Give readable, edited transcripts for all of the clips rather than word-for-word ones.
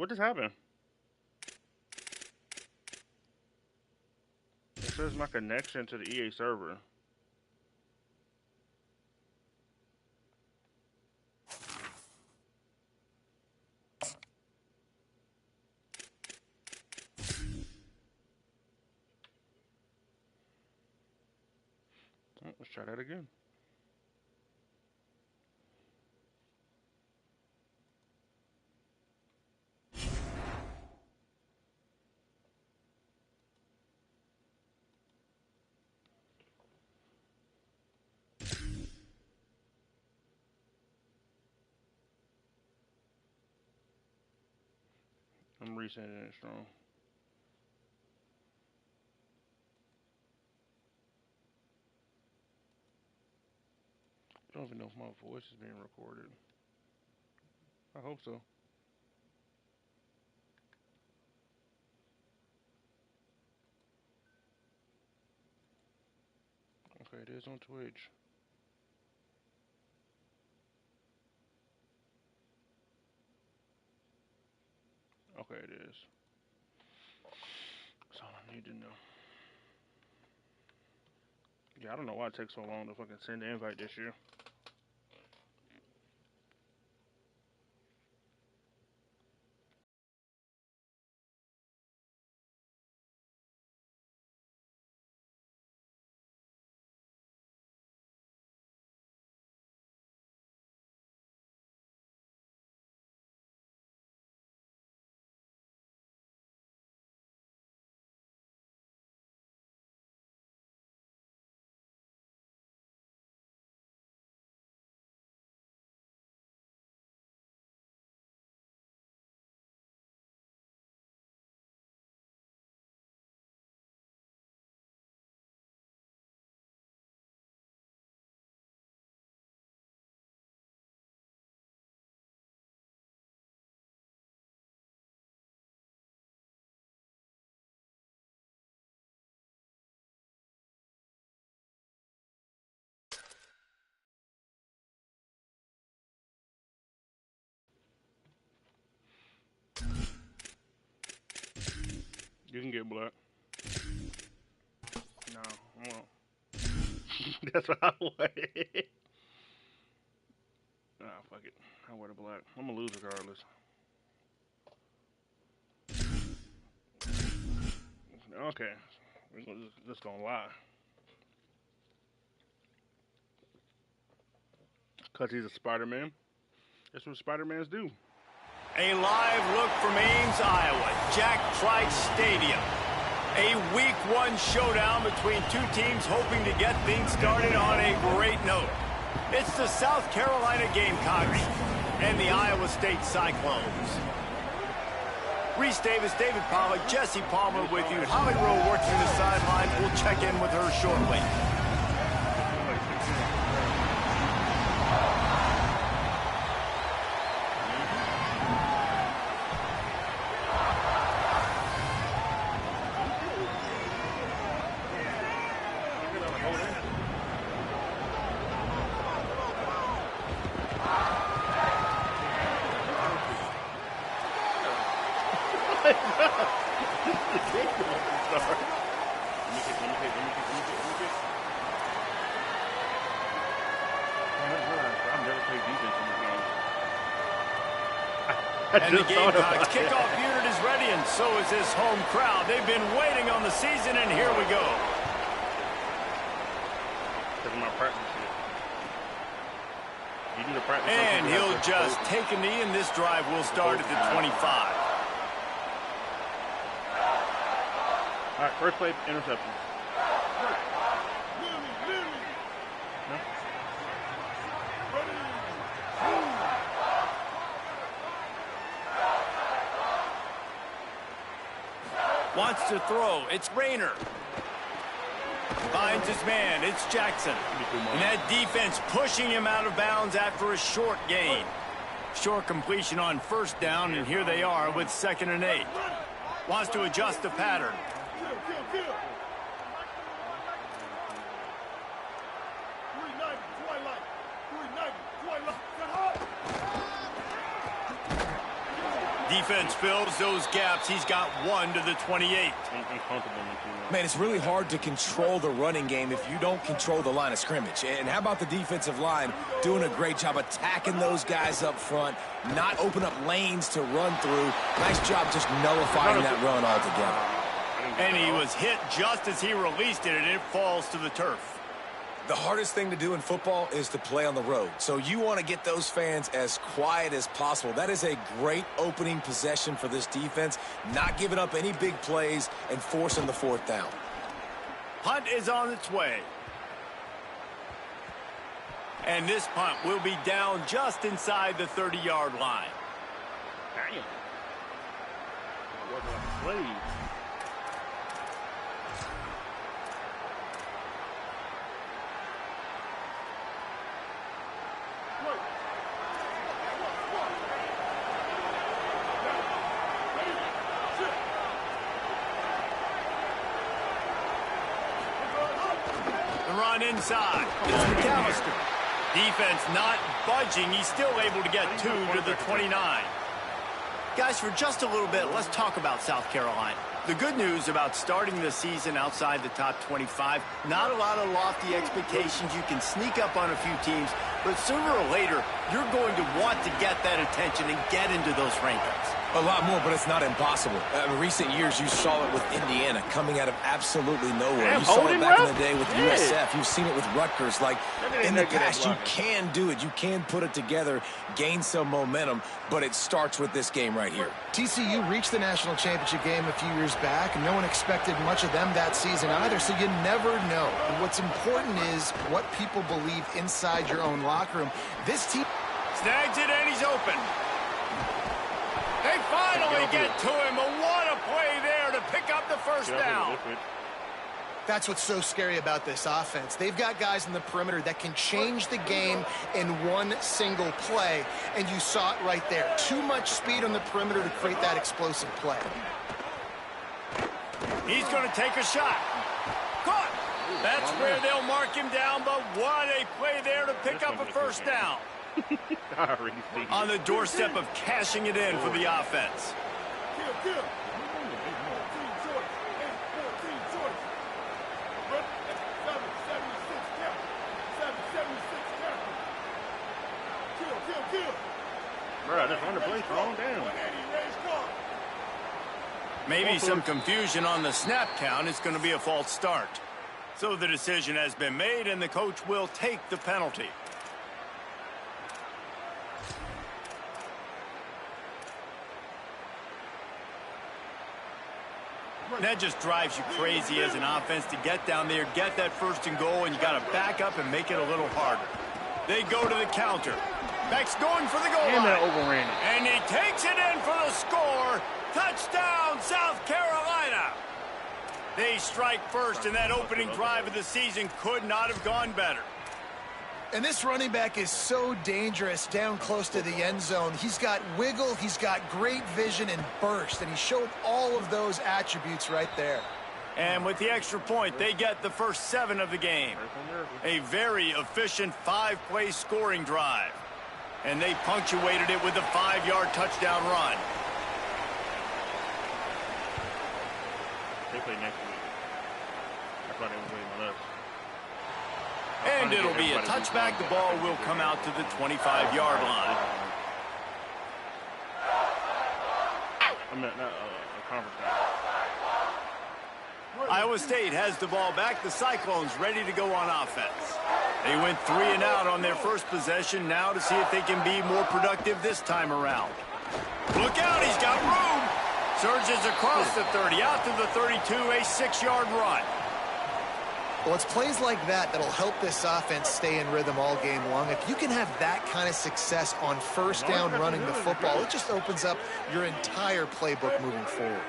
What just happened? It says my connection to the EA server. Oh, let's try that again. I'm resetting it strong. I don't even know if my voice is being recorded. I hope so. Okay, it is on Twitch. Okay, it is. That's all I need to know. Yeah, I don't know why it takes so long to fucking send the invite this year. You can get black. No, I won't. That's what I wanted. Nah, fuck it. I wear the black. I'm gonna lose regardless. Okay. We're just gonna lie. Because he's a Spider-Man. That's what Spider-Mans do. A live look from Ames, Iowa, Jack Trice Stadium. A Week 1 showdown between two teams hoping to get things started on a great note. It's the South Carolina Gamecocks and the Iowa State Cyclones. Reese Davis, David Pollack, Jesse Palmer with you. Holly Rowe working the sidelines. We'll check in with her shortly. And the Gamecocks kickoff unit is ready, and so is this home crowd. They've been waiting on the season, and here we go. This is my practice shit. You do the practice. And he'll just take a knee, and this drive will start at the 25. All right, first play, interception. No? Wants to throw. It's Rayner. Finds his man. It's Jackson. And that defense pushing him out of bounds after a short gain. Short completion on first down, and here they are with 2nd and 8. Wants to adjust the pattern. Defense fills those gaps. He's got 1 to the 28. Man, it's really hard to control the running game if you don't control the line of scrimmage. And how about the defensive line doing a great job attacking those guys up front, not open up lanes to run through. Nice job just nullifying that run altogether. And he was hit just as he released it, and it falls to the turf. The hardest thing to do in football is to play on the road. So you want to get those fans as quiet as possible. That is a great opening possession for this defense, not giving up any big plays and forcing the 4th down. Punt is on its way. And this punt will be down just inside the 30-yard line. Damn. Working like a slave. Run inside. It's McAllister. Defense not budging. He's still able to get 2 to the 29. Guys, for just a little bit, let's talk about South Carolina. The good news about starting the season outside the top 25, not a lot of lofty expectations. You can sneak up on a few teams, but sooner or later, you're going to want to get that attention and get into those rankings. A lot more, but it's not impossible. In recent years, you saw it with Indiana coming out of absolutely nowhere. You saw it back in the day with USF. You've seen it with Rutgers. Like, in the past, you can do it. You can put it together, gain some momentum, but it starts with this game right here. TCU reached the national championship game a few years back, and no one expected much of them that season either, so you never know. What's important is what people believe inside your own locker room. This team snags it, and he's open. They finally get to him, but what a play there to pick up the first down. That's what's so scary about this offense. They've got guys in the perimeter that can change the game in one single play, and you saw it right there. Too much speed on the perimeter to create that explosive play. He's going to take a shot. Caught. That's where they'll mark him down, but what a play there to pick up a first down. On the doorstep of cashing it in for the offense. Bro, just run the play thrown down. Maybe some confusion on the snap count. It's going to be a false start. So the decision has been made, and the coach will take the penalty. That just drives you crazy as an offense to get down there, get that 1st and goal, and you got to back up and make it a little harder. They go to the counter. Beck's going for the goal line. That overran it. And he takes it in for the score. Touchdown, South Carolina. They strike first, and that opening drive of the season could not have gone better. And this running back is so dangerous down close to the end zone. He's got wiggle, he's got great vision and burst, and he showed all of those attributes right there. And with the extra point, they get the first 7 of the game. A very efficient 5-play scoring drive. And they punctuated it with a 5-yard touchdown run. They play next week. That's why they were waiting on us. And it'll be a touchback. The ball will come out to the 25-yard line. I'm not a conference game. Iowa State has the ball back. The Cyclones ready to go on offense. They went 3 and out on their first possession. Now to see if they can be more productive this time around. Look out, he's got room. Surges across the 30, out to the 32, a 6-yard run. Well, it's plays like that that'll help this offense stay in rhythm all game long. If you can have that kind of success on first down running the football, it just opens up your entire playbook moving forward.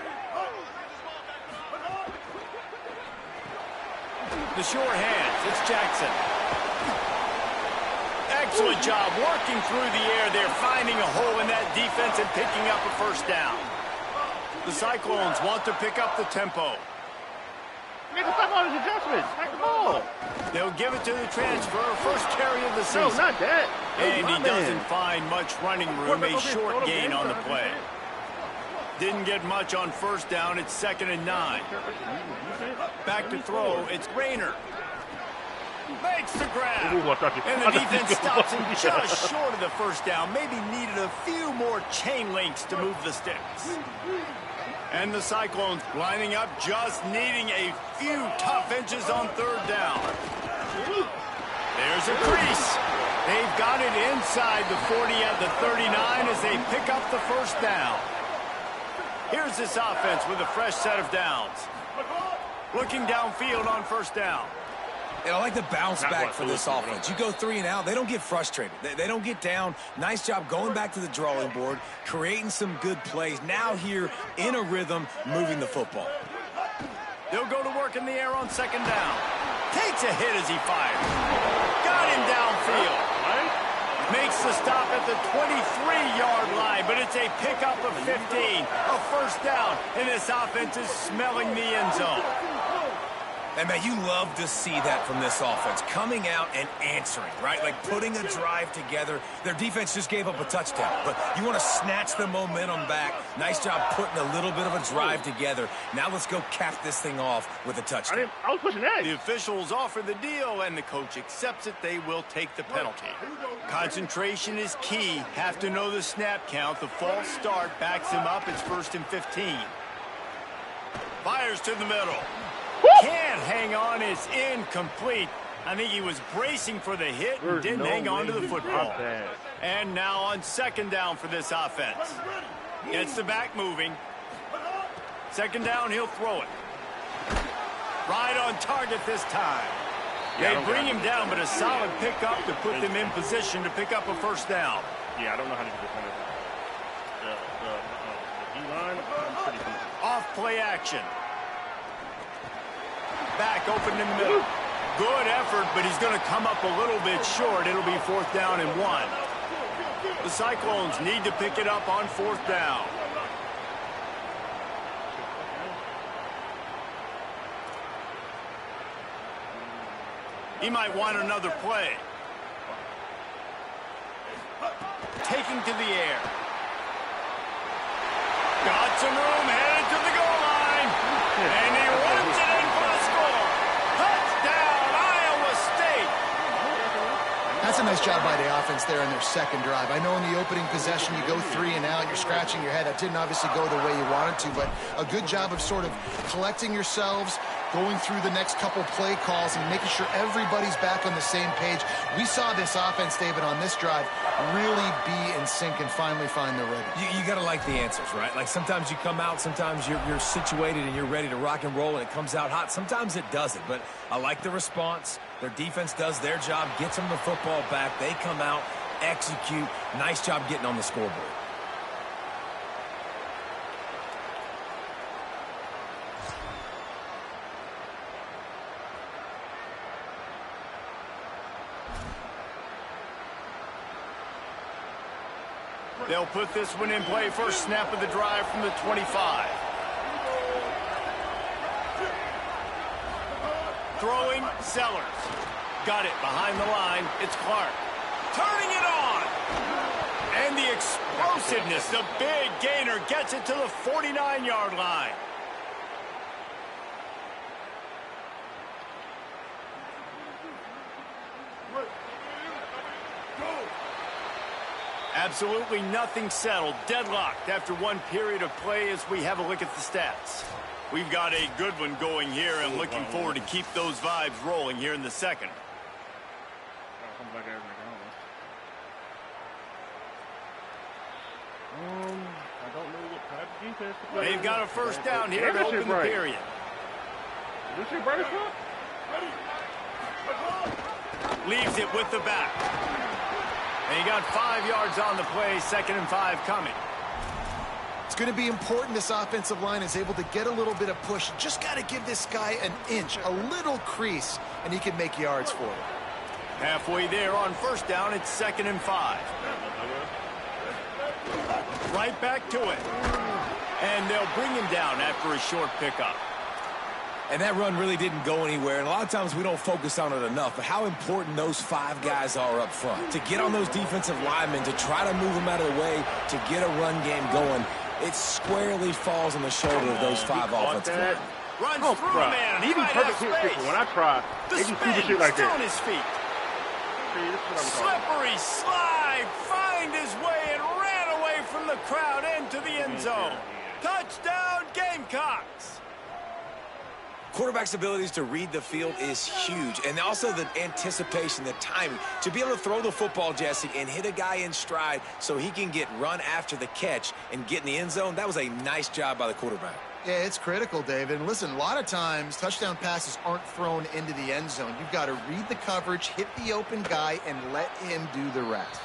The sure hands, it's Jackson. Excellent job working through the air there, finding a hole in that defense and picking up a first down. The Cyclones want to pick up the tempo. Make the stop all his adjustments. Make the ball. They'll give it to the transfer, first carry of the season. No, not that. And he doesn't find much running room, a short gain on the play. Didn't get much on first down. It's 2nd and 9. Back to throw. It's Rayner. Makes the grab. And the defense stops him just short of the first down. Maybe needed a few more chain links to move the sticks. And the Cyclones lining up, just needing a few tough inches on 3rd down. There's a crease. They've got it inside the 40 at the 39 as they pick up the first down. Here's this offense with a fresh set of downs. Looking downfield on first down. And I like the bounce back for this offense. You go 3 and out, they don't get frustrated. They don't get down. Nice job going back to the drawing board, creating some good plays. Now here in a rhythm, moving the football. They'll go to work in the air on 2nd down. Takes a hit as he fires. Got him downfield. Makes the stop at the 23-yard line, but it's a pickup of 15. A first down, and this offense is smelling the end zone. And, man, you love to see that from this offense, coming out and answering, right? Like putting a drive together. Their defense just gave up a touchdown, but you want to snatch the momentum back. Nice job putting a little bit of a drive together. Now let's go cap this thing off with a touchdown. I was pushing that. The officials offer the deal, and the coach accepts it. They will take the penalty. Concentration is key. Have to know the snap count. The false start backs him up. It's 1st and 15. Fires to the middle. Can't hang on. It's incomplete. I think he was bracing for the hit and didn't hang on to the football. And now on 2nd down for this offense. Gets the back moving. 2nd down, he'll throw it. Right on target this time. They bring him down, but a solid pickup to put them in position to pick up a first down. Yeah, I don't know how to defend it. The D-line, I'm pretty good. Off play action. Back open in the middle. Good effort, but he's going to come up a little bit short. It'll be 4th down and 1. The Cyclones need to pick it up on 4th down. He might want another play. Taking to the air. Got some room, headed to the goal line. And he runs it in for a score. Touchdown, Iowa State. That's a nice job by the offense there in their 2nd drive. I know in the opening possession you go 3 and out, you're scratching your head. That didn't obviously go the way you wanted to, but a good job of sort of collecting yourselves, going through the next couple play calls and making sure everybody's back on the same page. We saw this offense, David, on this drive really be in sync and finally find the rhythm. You got to like the answers, right? Like sometimes you come out, sometimes you're situated and you're ready to rock and roll and it comes out hot. Sometimes it doesn't, but I like the response. Their defense does their job, gets them the football back. They come out, execute. Nice job getting on the scoreboard. They'll put this one in play. First snap of the drive from the 25. Throwing, Sellers. Got it behind the line. It's Clark. Turning it on. And the explosiveness, the big gainer gets it to the 49-yard line. Absolutely nothing settled. Deadlocked after one period of play as we have a look at the stats. We've got a good one going here and looking forward to keep those vibes rolling here in the 2nd. I don't know what type of defense to play. They've got a first down here to open the period. Is this your brother's foot? Leaves it with the back. And he got 5 yards on the play, 2nd and 5 coming. It's going to be important this offensive line is able to get a little bit of push. Just got to give this guy an inch, a little crease, and he can make yards for it. Halfway there on first down, it's 2nd and 5. Right back to it. And they'll bring him down after a short pickup. And that run really didn't go anywhere. And a lot of times we don't focus on it enough, but how important those 5 guys are up front. To get on those defensive linemen, to try to move them out of the way, to get a run game going. it squarely falls on the shoulder of those 5 offensive linemen. Runs through a man. He be perfect hit people. When I try, they do stupid shit like that. On his feet. See, this is what I'm Slippery slide. Find his way and ran away from the crowd into the end zone. Touchdown, Gamecocks. Quarterback's abilities to read the field is huge, and also the anticipation, the timing. To be able to throw the football, Jesse, and hit a guy in stride so he can get run after the catch and get in the end zone, that was a nice job by the quarterback. Yeah, it's critical, David. And listen, a lot of times touchdown passes aren't thrown into the end zone. You've got to read the coverage, hit the open guy, and let him do the rest.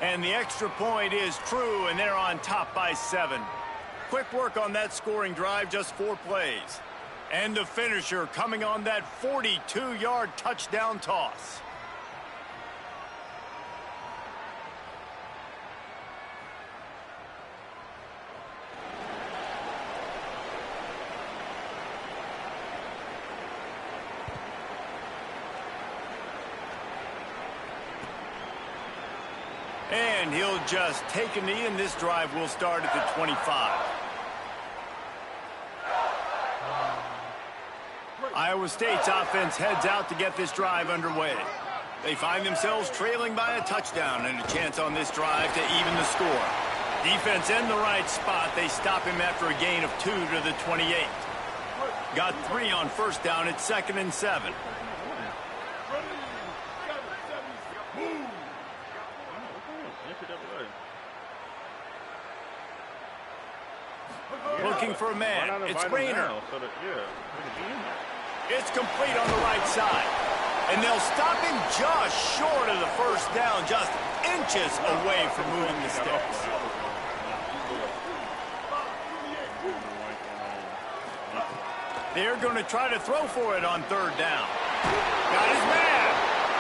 And the extra point is true, and they're on top by 7. Quick work on that scoring drive, just 4 plays. And the finisher coming on that 42-yard touchdown toss. And he'll just take a knee, and this drive will start at the 25. Iowa State's offense heads out to get this drive underway. They find themselves trailing by a touchdown and a chance on this drive to even the score. Defense in the right spot. They stop him after a gain of 2 to the 28. Got 3 on first down at 2nd and 7. Looking for a man. It's Rayner. It's complete on the right side. And they'll stop him just short of the first down, just inches away from moving the sticks. They're going to try to throw for it on 3rd down. Got his man.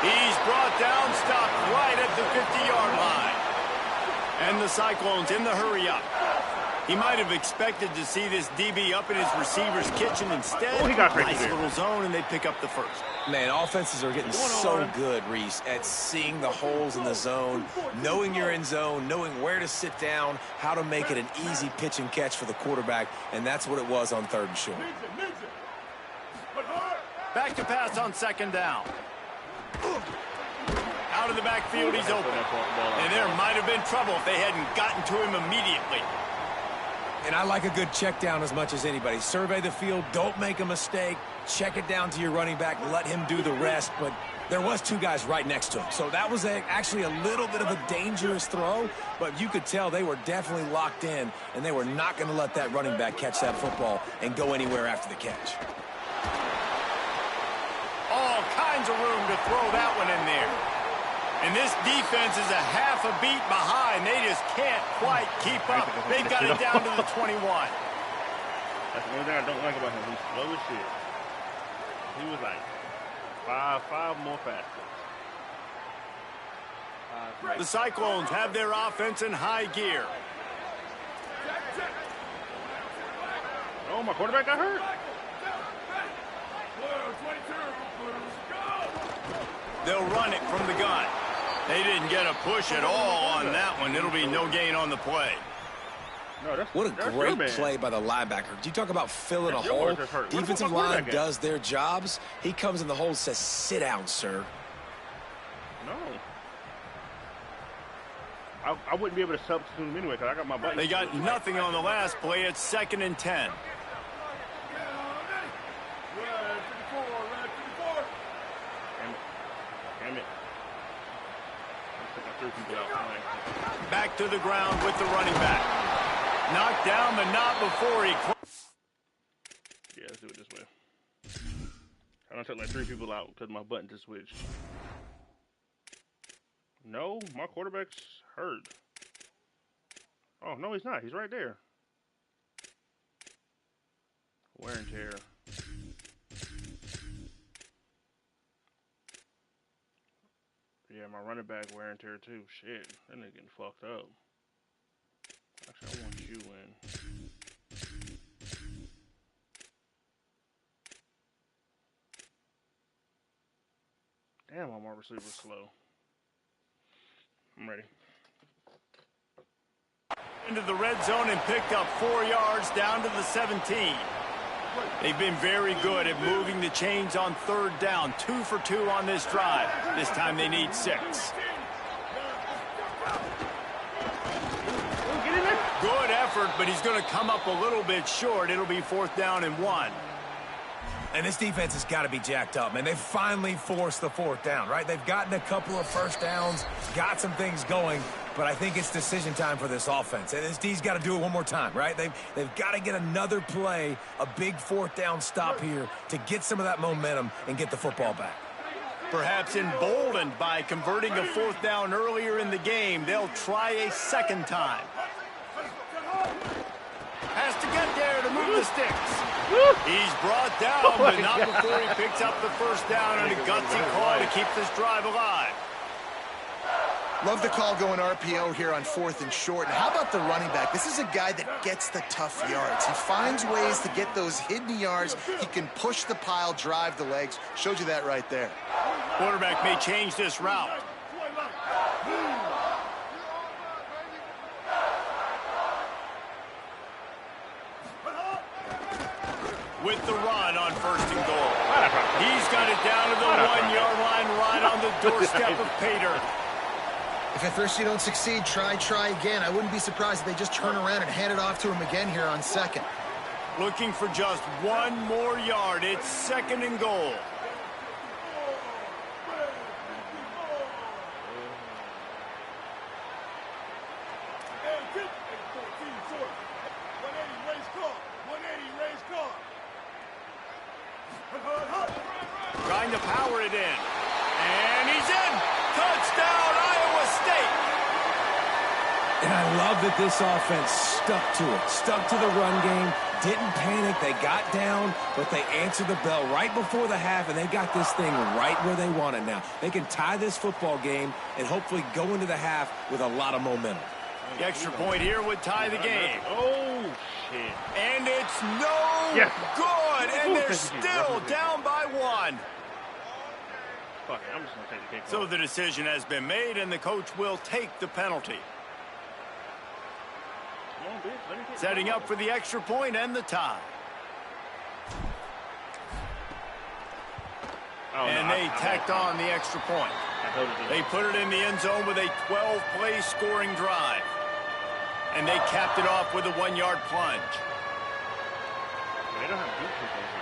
He's brought down, stopped right at the 50-yard line. And the Cyclones in the hurry-up. He might have expected to see this DB up in his receiver's kitchen. Instead, nice little zone, and they pick up the first. Man, offenses are getting so good, Reese, at seeing the holes in the zone, knowing you're in zone, knowing where to sit down, how to make it an easy pitch and catch for the quarterback, and that's what it was on 3rd and short. Back to pass on 2nd down. Out of the backfield, he's open. And there might have been trouble if they hadn't gotten to him immediately. And I like a good check down as much as anybody. Survey the field, don't make a mistake, check it down to your running back, let him do the rest. But there was 2 guys right next to him. So that was actually a little bit of a dangerous throw, but you could tell they were definitely locked in, and they were not going to let that running back catch that football and go anywhere after the catch. All kinds of room to throw that one in there. And this defense is a half a beat behind. They just can't quite keep up. They've got it down to the 21. That's the only thing I don't like about him. He's slow as shit. He was like five more faster. The Cyclones have their offense in high gear. Oh, my quarterback got hurt. They'll run it from the gun. They didn't get a push at all on that one. It'll be no gain on the play. No, what a great play by the linebacker. Do you talk about filling a hole? Defensive line does their jobs. He comes in the hole and says, sit down, sir. No. I wouldn't be able to substitute him anyway because I got my button. They got nothing on the last play. It's 2nd and 10. Damn it. Back to the ground with the running back. Knocked down the knot before he... Yeah, let's do it this way. I don't took like 3 people out because my button just switched. No, my quarterback's hurt. Oh, no, he's not. He's right there. Wear and tear. Yeah, my running back wear and tear too. Shit, that nigga getting fucked up. Actually, I want you in. Damn, my receiver slow. I'm ready. into the red zone and picked up 4 yards down to the 17. They've been very good at moving the chains on 3rd down. 2 for 2 on this drive. This time they need 6. Good effort, but he's going to come up a little bit short. It'll be 4th down and 1. And this defense has got to be jacked up, man. They finally forced the 4th down, right? They've gotten a couple of first downs, got some things going, but I think it's decision time for this offense. And this D's got to do it one more time, right? They've got to get another play, a big 4th down stop here to get some of that momentum and get the football back. Perhaps emboldened by converting a 4th down earlier in the game, they'll try a second time. Has to get there to move the sticks. He's brought down, but not before he picks up the first down and a gutsy call to keep this drive alive. Love the call going RPO here on 4th and short. And how about the running back? This is a guy that gets the tough yards. He finds ways to get those hidden yards. He can push the pile, drive the legs. Showed you that right there. Quarterback may change this route. With the run on 1st and goal. He's got it down to the 1-yard line right on the doorstep of Pater. If at first you don't succeed, try again. I wouldn't be surprised if they just turn around and hand it off to him again here on 2nd. Looking for just 1 more yard. It's 2nd and goal. Trying to power it in. And he's in. Touchdown, Iowa State. And I love that this offense stuck to it, stuck to the run game, didn't panic. They got down, but they answered the bell right before the half, and they got this thing right where they want it now. They can tie this football game and hopefully go into the half with a lot of momentum. The extra point here would tie the game. Oh, shit. And it's no good, and they're still down by 1. Fuck it, I'm just going to take the kick. So the decision has been made, and the coach will take the penalty. Come on, bitch. Let me take Setting up for the extra point and the tie. Oh, and they tacked on the extra point. They put it in the end zone with a 12-play scoring drive. And they capped it off with a 1-yard plunge. They don't have good kickers here.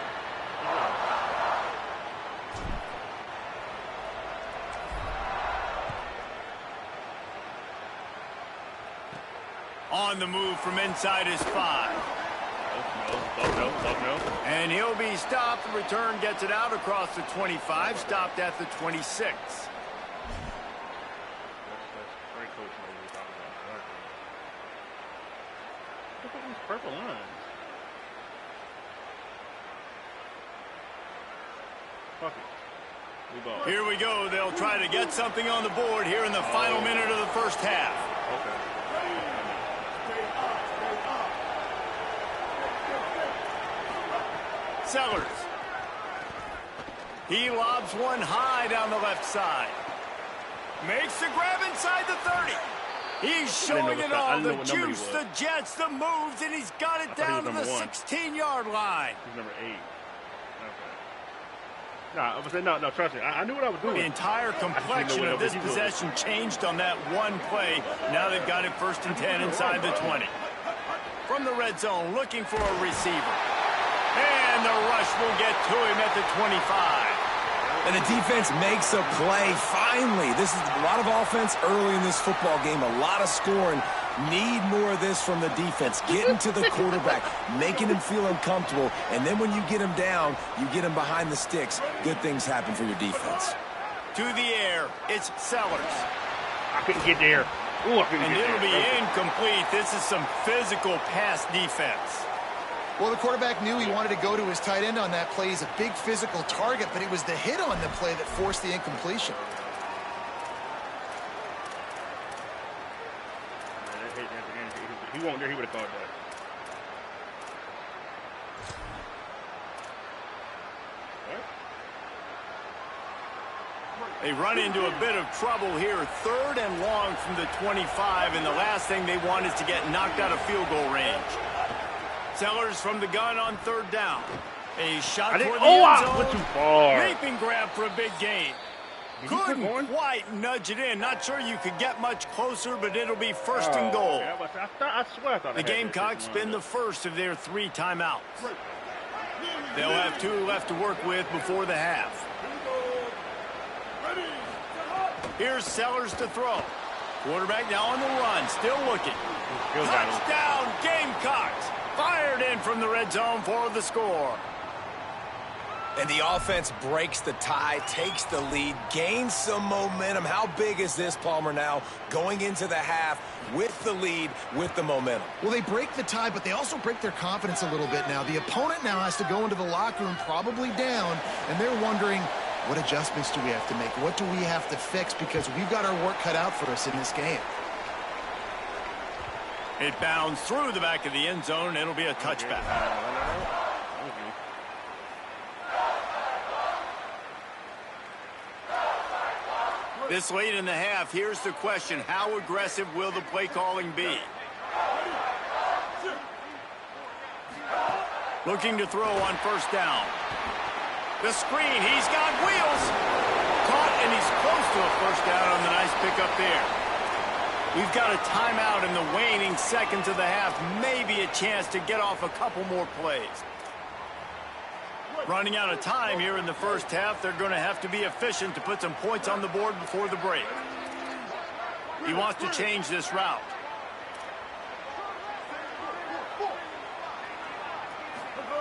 On the move from inside his 5. No. And he'll be stopped. The return gets it out across the 25, stopped at the 26. Look at these purple lines. Fuck it. We ball. Here we go. They'll try to get something on the board here in the final minute of the first half. Okay. Sellers. He lobs one high down the left side. Makes the grab inside the 30. He's showing it all, the juice, the jets, the moves, and he's got it down to the 16-yard line. He's number 8. Okay. Nah, I was saying, no, trust me. I knew what I was doing. The entire complexion of this possession changed on that one play. Now they've got it 1st and 10 inside the 20. From the red zone, looking for a receiver. And the rush will get to him at the 25. And the defense makes a play, finally. This is a lot of offense early in this football game, a lot of scoring. Need more of this from the defense. Getting to the quarterback, making him feel uncomfortable, and then when you get him down, you get him behind the sticks. Good things happen for your defense. To the air, it's Sellers. I couldn't get there. Ooh, I couldn't and get it'll there. be incomplete. This is some physical pass defense. Well, the quarterback knew he wanted to go to his tight end on that play. He's a big physical target, but it was the hit on the play that forced the incompletion. He won't there, he would have caught that. What? They run into a bit of trouble here. 3rd and long from the 25, and the last thing they want is to get knocked out of field goal range. Sellers from the gun on 3rd down. A shot toward the end zone. Too far. Leaping grab for a big gain. Couldn't quite nudge it in. Not sure you could get much closer, but it'll be 1st and goal. Yeah, I swear I thought The Gamecocks spin the first of their 3 timeouts. They'll have 2 left to work with before the half. Here's Sellers to throw. Quarterback now on the run, still looking. Touchdown, Gamecocks! Fired in from the red zone for the score. And the offense breaks the tie, takes the lead, gains some momentum. How big is this, Palmer, now going into the half with the lead, with the momentum? Well, they break the tie, but they also break their confidence a little bit now. The opponent now has to go into the locker room probably down, and they're wondering, what adjustments do we have to make? What do we have to fix? Because we've got our work cut out for us in this game. It bounds through the back of the end zone, and it'll be a touchback. This late in the half, here's the question. How aggressive will the play calling be? Looking to throw on 1st down. The screen, he's got wheels. Caught, and he's close to a 1st down on the nice pickup there. We've got a timeout in the waning seconds of the half. Maybe a chance to get off a couple more plays. Running out of time here in the first half. They're going to have to be efficient to put some points on the board before the break. He wants to change this route.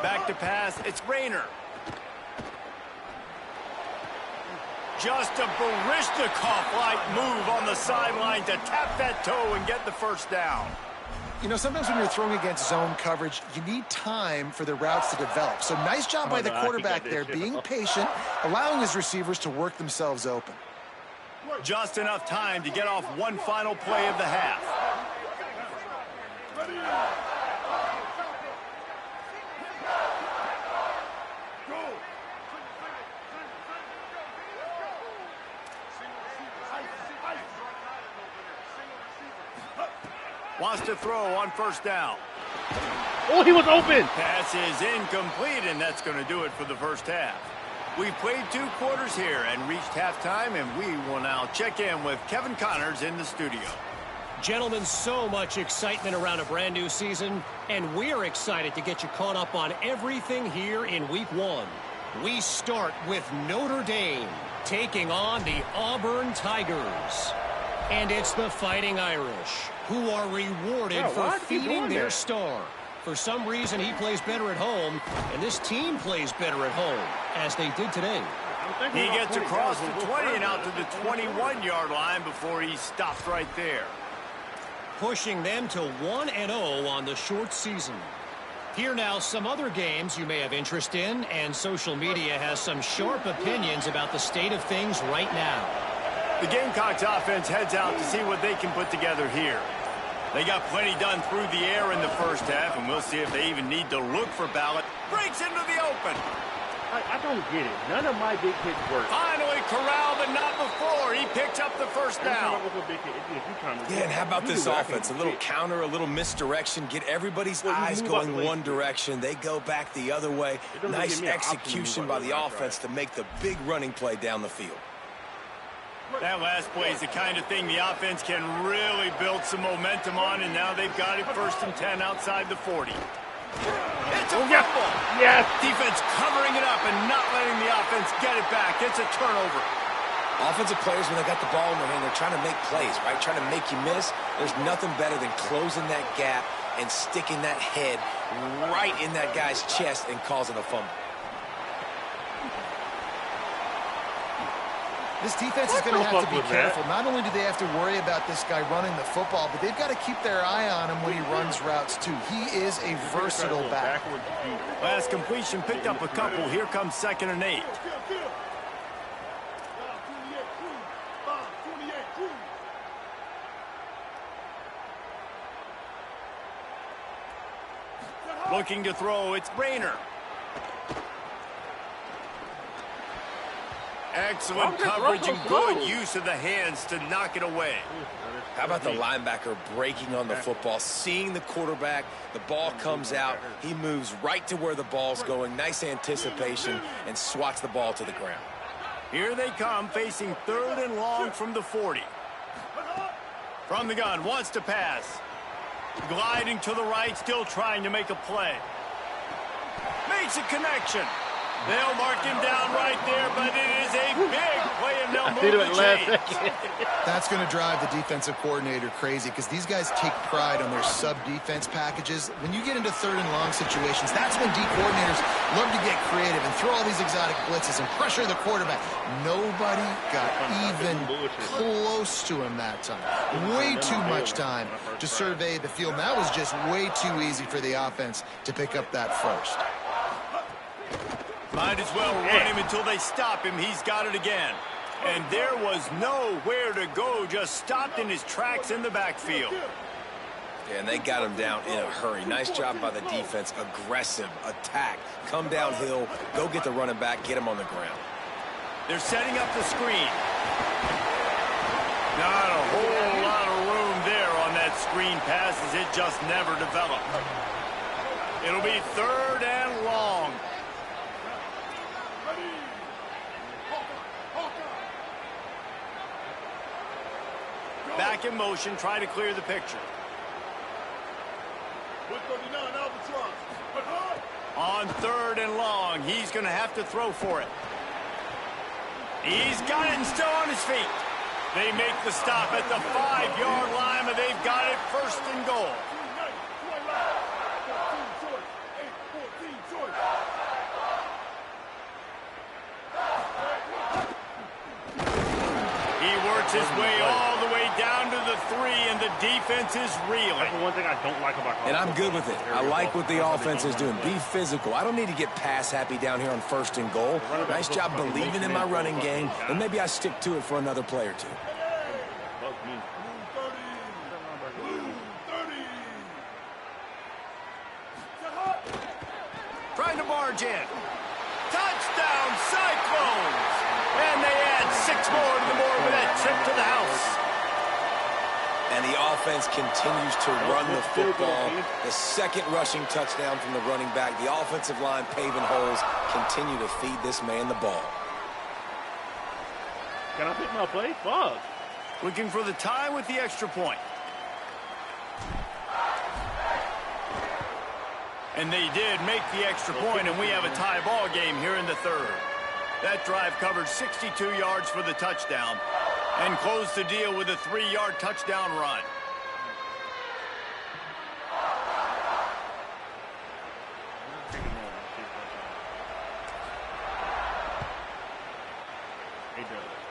Back to pass. It's Rayner. Just a Baryshnikov-like move on the sideline to tap that toe and get the 1st down. You know, sometimes when you're throwing against zone coverage, you need time for the routes to develop. So nice job by the quarterback there, being patient, allowing his receivers to work themselves open. Just enough time to get off one final play of the half. Wants to throw on 1st down. Oh, he was open. Pass is incomplete, and that's going to do it for the first half. We've played 2 quarters here and reached halftime, and we will now check in with Kevin Connors in the studio. Gentlemen, so much excitement around a brand new season, and we're excited to get you caught up on everything here in Week 1. We start with Notre Dame taking on the Auburn Tigers. And it's the Fighting Irish who are rewarded for feeding their star. For some reason, he plays better at home, and this team plays better at home, as they did today. He gets across the 20 and out to the 21-yard line before he stopped right there. Pushing them to 1-0 on the short season. Here now, some other games you may have interest in, and social media has some sharp opinions about the state of things right now. The Gamecocks offense heads out to see what they can put together here. They got plenty done through the air in the first half, and we'll see if they even need to look for Ballot. Breaks into the open. I don't get it. None of my big hits work. Finally corralled, but not before. He picks up the 1st down. Yeah, and how about this offense? A little counter, a little misdirection. Get everybody's eyes going one direction. They go back the other way. Nice execution by the offense to make the big running play down the field. That last play is the kind of thing the offense can really build some momentum on, and now they've got it 1st and 10 outside the 40. It's a fumble. Yes. Defense covering it up and not letting the offense get it back. It's a turnover. Offensive players, when they got the ball in their hand, they're trying to make plays, right? Trying to make you miss. There's nothing better than closing that gap and sticking that head right in that guy's chest and causing a fumble. This defense is going to have to be careful. Not only do they have to worry about this guy running the football, but they've got to keep their eye on him when he runs routes, too. He is a versatile back. Last completion picked up a couple. Here comes 2nd and 8. Looking to throw, it's Rayner. Excellent coverage and good use of the hands to knock it away. How about the linebacker breaking on the football, seeing the quarterback, the ball comes out, he moves right to where the ball's going, nice anticipation, and swats the ball to the ground. Here they come, facing 3rd and long from the 40. From the gun, wants to pass. Gliding to the right, still trying to make a play. Makes a connection. They'll mark him down right there, but it is a big play and they'll move the chains. That's going to drive the defensive coordinator crazy because these guys take pride on their sub-defense packages. When you get into 3rd and long situations, that's when D coordinators love to get creative and throw all these exotic blitzes and pressure the quarterback. Nobody got even close to him that time. Way too much time to survey the field. And that was just way too easy for the offense to pick up that first. Might as well run him until they stop him. He's got it again. And there was nowhere to go, just stopped in his tracks in the backfield. Yeah, and they got him down in a hurry. Nice job by the defense. Aggressive, attack, come downhill, go get the running back, get him on the ground. They're setting up the screen. Not a whole lot of room there on that screen pass as it just never developed. It'll be 3rd and long. Back in motion, try to clear the picture. On 3rd and long, he's going to have to throw for it. He's got it and still on his feet. They make the stop at the 5-yard line, but they've got it 1st and goal. His way all the way down to the 3, and the defense is reeling. That's the one thing I don't like about college. And I'm good with it. I like what the offense is doing. Be physical. I don't need to get pass happy down here on 1st and goal. Nice job believing in my running game, and maybe I stick to it for another play or two. Trying to barge in. Touchdown, Cyclones! And they add 6 more to the board with that trip to the house. And the offense continues to run the football. The 2nd rushing touchdown from the running back. The offensive line paving holes. Continue to feed this man the ball. Can I pick my play? Fuck. Looking for the tie with the extra point. And they did make the extra point, and we have a tie ball game here in the 3rd. That drive covered 62 yards for the touchdown and closed the deal with a 3-yard touchdown run.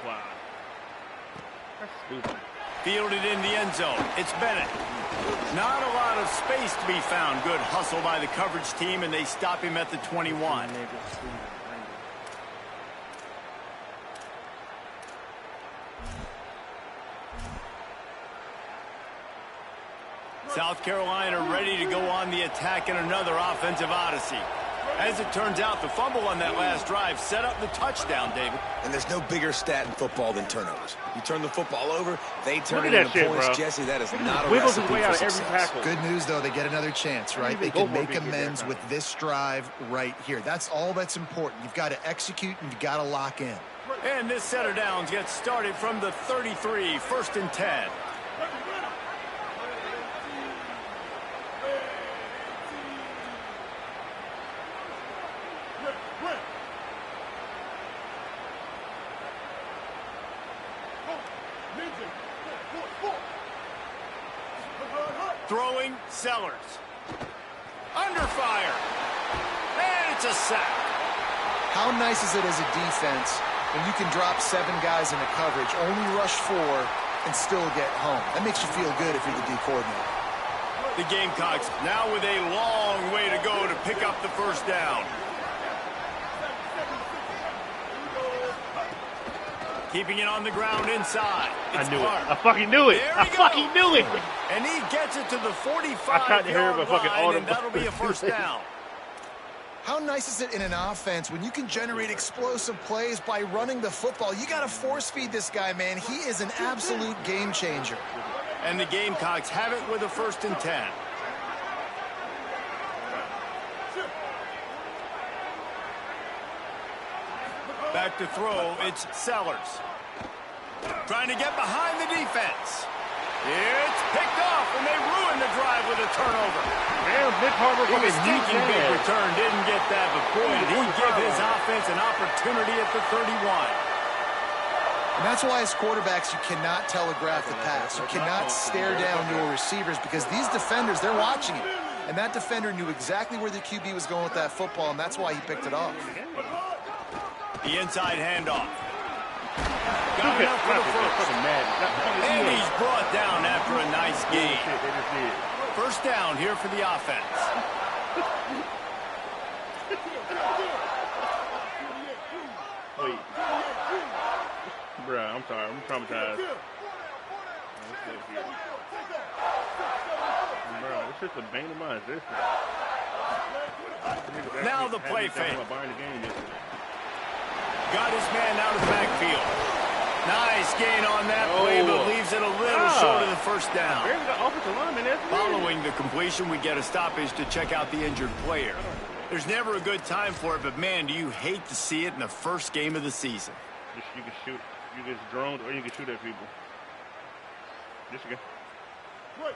Wow. That's stupid. Fielded in the end zone. It's Bennett. Not a lot of space to be found. Good hustle by the coverage team, and they stop him at the 21. South Carolina ready to go on the attack in another offensive odyssey. As it turns out, the fumble on that last drive set up the touchdown, David. And there's no bigger stat in football than turnovers. You turn the football over, they turn it that into shit, points. bro. Jesse, that is not a Wiggles his recipe way for out of every success. tackle. Good news, though, they get another chance, right? They can make amends with this drive right here. That's all that's important. You've got to execute and you've got to lock in. And this set of downs gets started from the 33, 1st and 10. Throwing, Sellers. Under fire. And it's a sack. How nice is it as a defense when you can drop 7 guys into coverage, only rush 4, and still get home? That makes you feel good if you're the D coordinator. The Gamecocks now with a long way to go to pick up the first down. Keeping it on the ground inside. It's I knew Clark. it. I fucking knew it. I fucking knew it. And he gets it to the I tried to hear him 45-yard a fucking line, audible. and that'll be a first down. How nice is it in an offense when you can generate explosive plays by running the football? You got to force feed this guy, man. He is an absolute game changer. And the Gamecocks have it with a 1st and 10. Back to throw, it's Sellers. Trying to get behind the defense. It's picked off, and they ruin the drive with a turnover. Damn, Nick Harbor He was thinking big return, didn't get that, but boy, did he give his offense an opportunity at the 31. And that's why as quarterbacks, you cannot telegraph the pass. You cannot stare down your receivers because these defenders, they're watching it. And that defender knew exactly where the QB was going with that football, and that's why he picked it off. The inside handoff. Got enough for the first. And he's brought down after a nice gain. 1st down here for the offense. Wait. Bruh, I'm sorry. I'm traumatized. Bro, this is a bane of mine. This Now the play fake. Got his man out of the backfield. Nice gain on that play, but leaves it a little short of the 1st down. Following the completion, we get a stoppage to check out the injured player. There's never a good time for it, but man, do you hate to see it in the first game of the season. You can shoot. You can drone or you can shoot at people. Just again.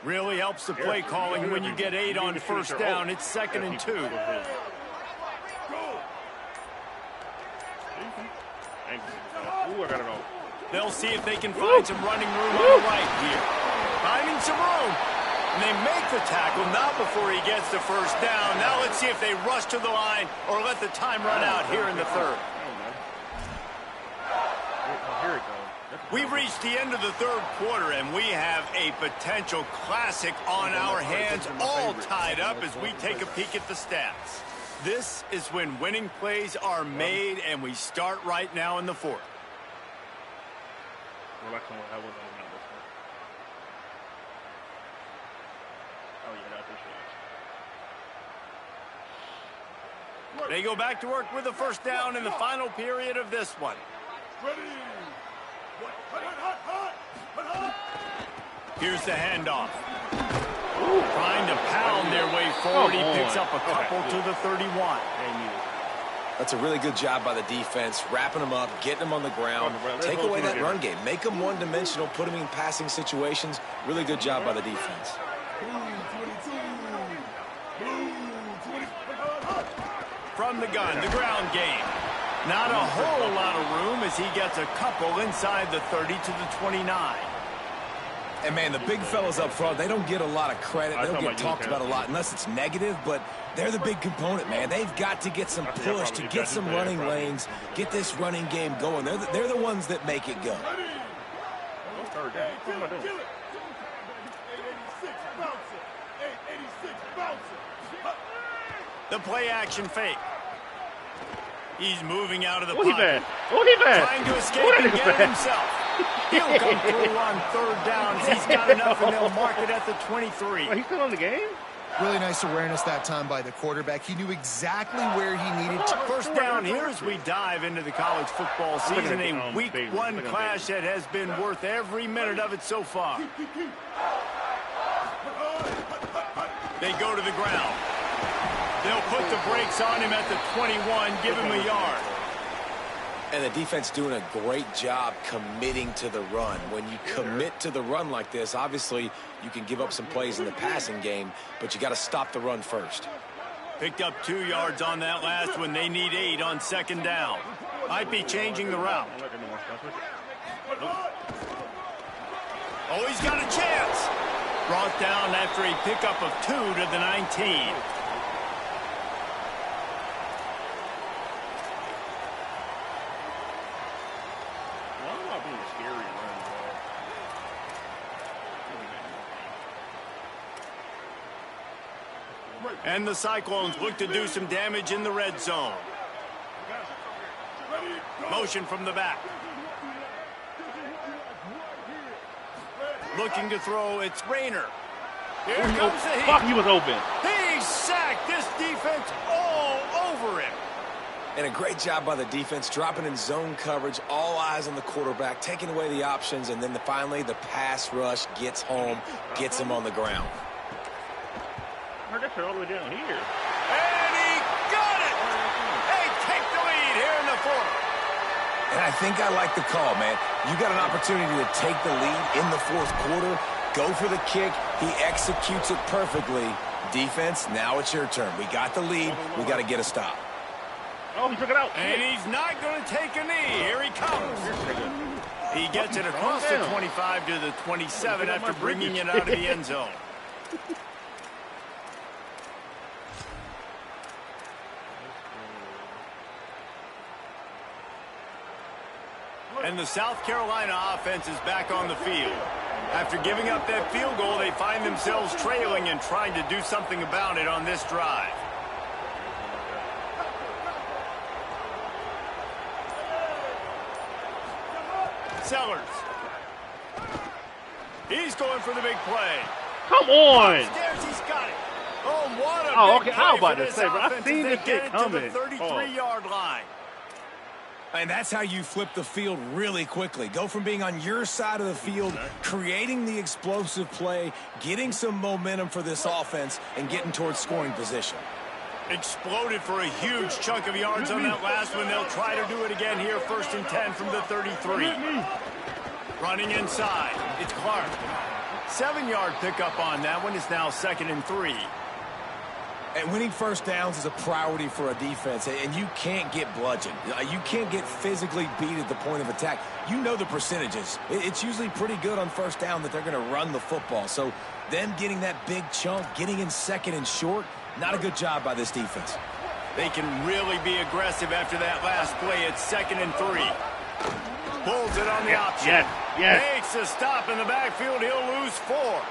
Really helps the play calling when you get 8 on 1st down. It's 2nd and 2. Ooh, I got it all. They'll see if they can find some running room on the right here. Finding some room. And they make the tackle, not before he gets the 1st down. Now let's see if they rush to the line or let the time run out here in the 3rd. Here it goes. We've reached the end of the 3rd quarter, and we have a potential classic on our hands, all tied up as we take a peek at the stats. This is when winning plays are made, and we start right now in the 4th. They go back to work with the 1st down in the final period of this one. Here's the handoff. Trying to pound their way forward. He picks up a couple to the 31. That's a really good job by the defense, wrapping them up, getting them on the ground. Take away that run game. Make them one-dimensional, put them in passing situations. Really good job by the defense. From the gun, the ground game. Not a whole lot of room as he gets a couple inside the 30 to the 29. And, man, the big fellas up front, they don't get a lot of credit. They don't get talked about a lot unless it's negative, but they're the big component, man. They've got to get some push, to get some running lanes, get this running game going. They're the ones that make it go. The play action fake. He's moving out of the pocket. Trying to escape and get it himself. He'll come through on 3rd down. He's got enough, and they'll mark it at the 23. He's still on the game? Really nice awareness that time by the quarterback. He knew exactly where he needed to. 1st down here as we dive into the college football season. A week 1 clash that has been worth every minute of it so far. They go to the ground. They'll put the brakes on him at the 21, give him a yard. And the defense doing a great job committing to the run. When you commit to the run like this, obviously you can give up some plays in the passing game, but you got to stop the run first. Picked up 2 yards on that last one. They need 8 on 2nd down. Might be changing the route. Oh, he's got a chance. Brought down after a pickup of 2 to the 19. And the Cyclones look to do some damage in the red zone. Motion from the back. Looking to throw, it's Rayner. Here comes the heat. Fuck, he was open. He sacked this defense all over over him. And a great job by the defense, dropping in zone coverage, all eyes on the quarterback, taking away the options, and then finally the pass rush gets home, gets him on the ground. I heard that shit all the way down here. And he got it! They take the lead here in the fourth. And I think I like the call, man. You got an opportunity to take the lead in the fourth quarter, go for the kick. He executes it perfectly. Defense, now it's your turn. We got the lead. We got to get a stop. Oh, he took it out. And he's not going to take a knee. Here he comes. He gets it across the 25 to the 27 after bringing it out of the end zone. And the South Carolina offense is back on the field. After giving up that field goal, they find themselves trailing and trying to do something about it on this drive. Sellers. He's going for the big play. Come on. Upstairs, he's got it. Oh, what a Okay. big I was play about for to say, bro. I offense seen as this they shit get it coming. to the 33-yard line. And that's how you flip the field really quickly. Go from being on your side of the field, creating the explosive play, getting some momentum for this offense, and getting towards scoring position. Exploded for a huge chunk of yards on that last one. They'll try to do it again here, 1st and 10 from the 33. Running inside, it's Clark. 7-yard pickup on that one. Is now 2nd and 3. And winning first downs is a priority for a defense, and you can't get bludgeoned. You can't get physically beat at the point of attack. You know the percentages. It's usually pretty good on first down that they're going to run the football. So them getting that big chunk, getting in 2nd and short, not a good job by this defense. They can really be aggressive after that last play. It's 2nd and 3. Pulls it on the option. Yes. Makes a stop in the backfield. He'll lose 4.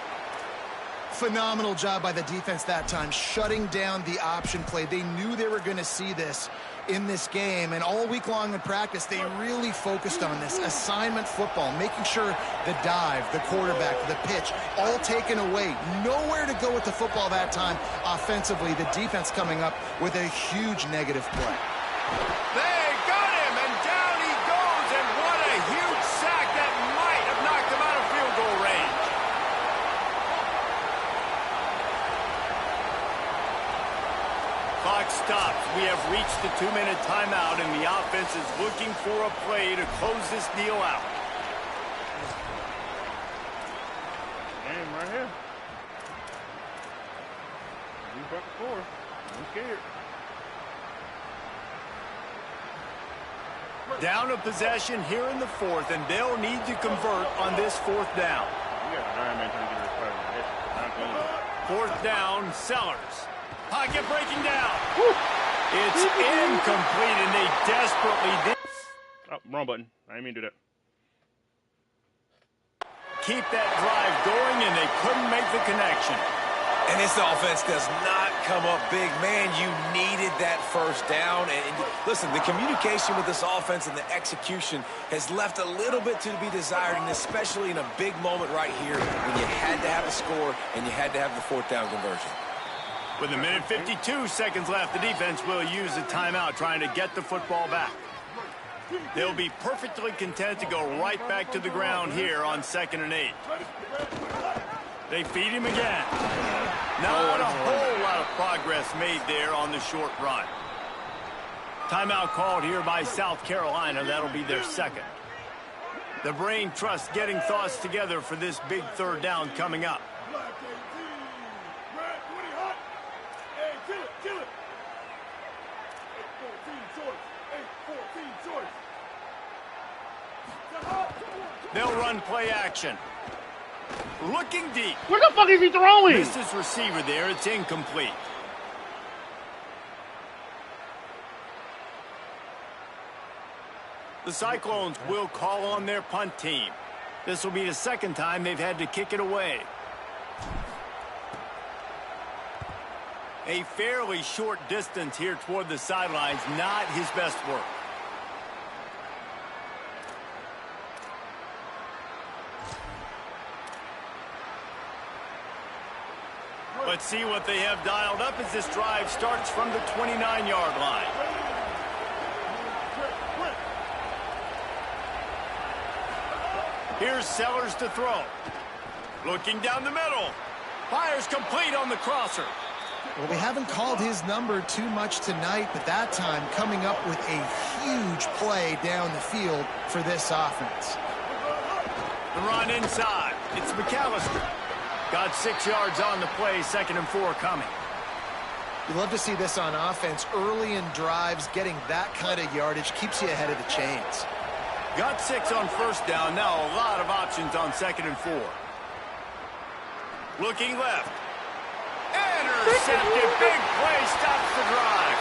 Phenomenal job by the defense that time, shutting down the option play. They knew they were going to see this in this game, and all week long in practice, they really focused on this assignment football, making sure the dive, the quarterback, the pitch, all taken away. Nowhere to go with the football that time offensively. The defense coming up with a huge negative play. They got him, and down he goes, and what a huge sack that might have knocked him out of field goal range. Clock stops. We have reached the 2-minute timeout, and the offense is looking for a play to close this deal out. Game right here. You back and forth. I'm scared. Down a possession here in the 4th, and they'll need to convert on this 4th down. We got 9 men trying to get this fight. 4th down, Sellers. Pocket breaking down. Woo. It's incomplete, and they desperately did. Oh, wrong button. I didn't mean to do that. Keep that drive going, and they couldn't make the connection. And this offense does not come up big. Man, you needed that first down. And listen, the communication with this offense and the execution has left a little bit to be desired, and especially in a big moment right here when you had to have a score and you had to have the 4th down conversion. With 1:52 seconds left, the defense will use a timeout trying to get the football back. They'll be perfectly content to go right back to the ground here on 2nd and 8. They feed him again. Not a whole lot of progress made there on the short run. Timeout called here by South Carolina. That'll be their 2nd. The Brain Trust getting thoughts together for this big 3rd down coming up. They'll run play action. Looking deep. Where the fuck is he throwing? Missed his receiver there. It's incomplete. The Cyclones will call on their punt team. This will be the 2nd time they've had to kick it away. A fairly short distance here toward the sidelines. Not his best work. Let's see what they have dialed up as this drive starts from the 29-yard line. Here's Sellers to throw. Looking down the middle. Fires complete on the crosser. Well, they haven't called his number too much tonight, but that time coming up with a huge play down the field for this offense. The run inside. It's McAllister. Got 6 yards on the play, 2nd and 4 coming. You love to see this on offense. Early in drives, getting that kind of yardage keeps you ahead of the chains. Got 6 on 1st down. Now a lot of options on 2nd and 4. Looking left. Intercepted. Big play stops the drive.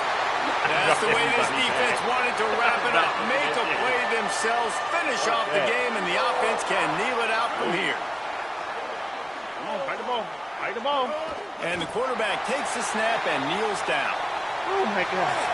That's the way this defense wanted to wrap it up. Make a play themselves, finish off the game, and the offense can kneel it out from here. Come on, fight the ball. Fight the ball. And the quarterback takes the snap and kneels down. Oh, my God.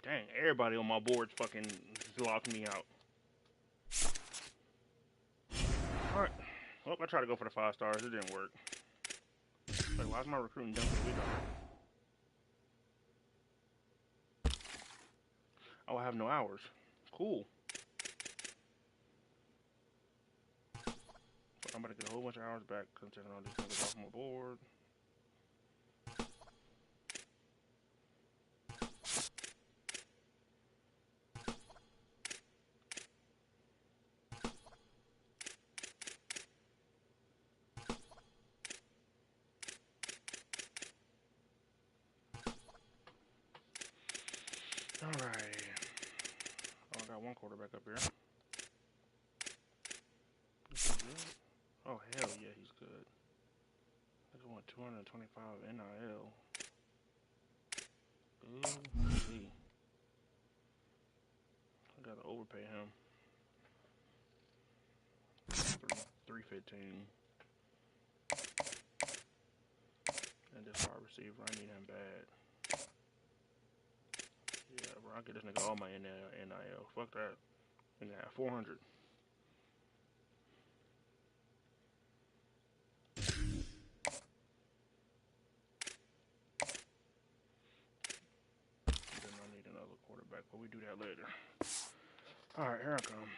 Dang, everybody on my board's fucking locked me out. Alright. Well, I tried to go for the 5 stars. It didn't work. Like, why is my recruiting done for the week already? Oh, I have no hours. Cool. But I'm about to get a whole bunch of hours back because I'm taking all these niggas off my board. Alright. Oh, I got one quarterback up here. Oh, hell yeah, he's good. I want 225 NIL. Ooh, let's see. I gotta overpay him. 315. And this wide receiver, I need him bad. Yeah, bro, I'll get this nigga all my NIL. Fuck that. And yeah, 400. Then I need another quarterback, but we do that later. Alright, here I come.